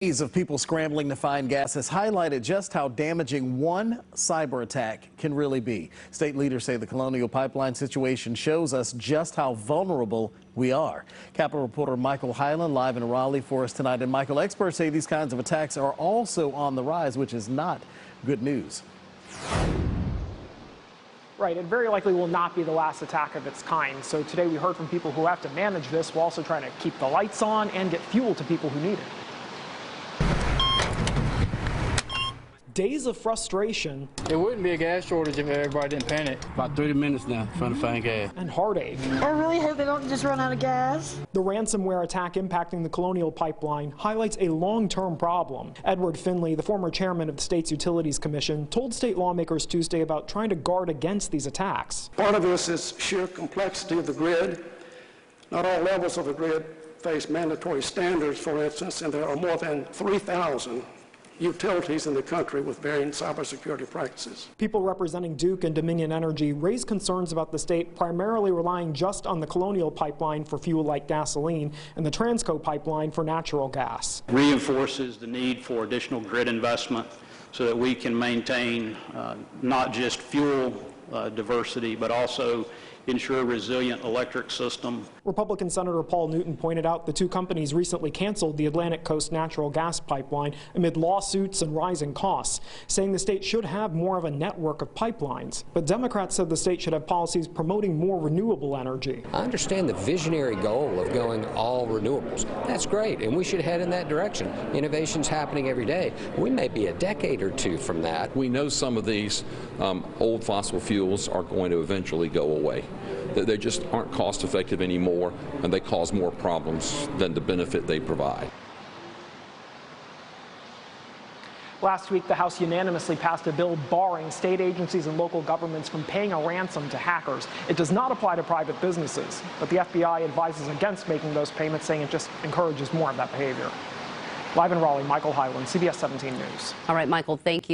Days of people scrambling to find gas has highlighted just how damaging one cyber attack can really be. State leaders say the Colonial Pipeline situation shows us just how vulnerable we are. Capitol reporter Michael Hyland live in Raleigh for us tonight. And Michael, experts say these kinds of attacks are also on the rise, which is not good news. Right, it very likely will not be the last attack of its kind. So today we heard from people who have to manage this while also trying to keep the lights on and get fuel to people who need it. Days of frustration. It wouldn't be a gas shortage if everybody didn't panic. About 30 minutes now trying to find gas. And heartache. I really hope they don't just run out of gas. The ransomware attack impacting the Colonial Pipeline highlights a long-term problem. Edward Finley, the former chairman of the state's Utilities Commission, told state lawmakers Tuesday about trying to guard against these attacks. Part of this is sheer complexity of the grid. Not all levels of the grid face mandatory standards, for instance, and there are more than 3,000 utilities in the country with varying cybersecurity practices. People representing Duke and Dominion Energy raised concerns about the state primarily relying just on the Colonial Pipeline for fuel like gasoline and the Transco pipeline for natural gas. Reinforces the need for additional grid investment so that we can maintain not just fuel diversity, but also ensure a resilient electric system. Republican Senator Paul Newton pointed out the two companies recently canceled the Atlantic Coast natural gas pipeline amid lawsuits and rising costs, saying the state should have more of a network of pipelines. But Democrats said the state should have policies promoting more renewable energy. I understand the visionary goal of going all renewables. That's great, and we should head in that direction. Innovation's happening every day. We may be a decade or two from that. We know some of these old fossil fuels are going to eventually go away. They just aren't cost effective anymore, and they cause more problems than the benefit they provide. Last week, the House unanimously passed a bill barring state agencies and local governments from paying a ransom to hackers. It does not apply to private businesses, but the FBI advises against making those payments, saying it just encourages more of that behavior. Live in Raleigh, Michael Hyland, CBS 17 News. All right, Michael, thank you.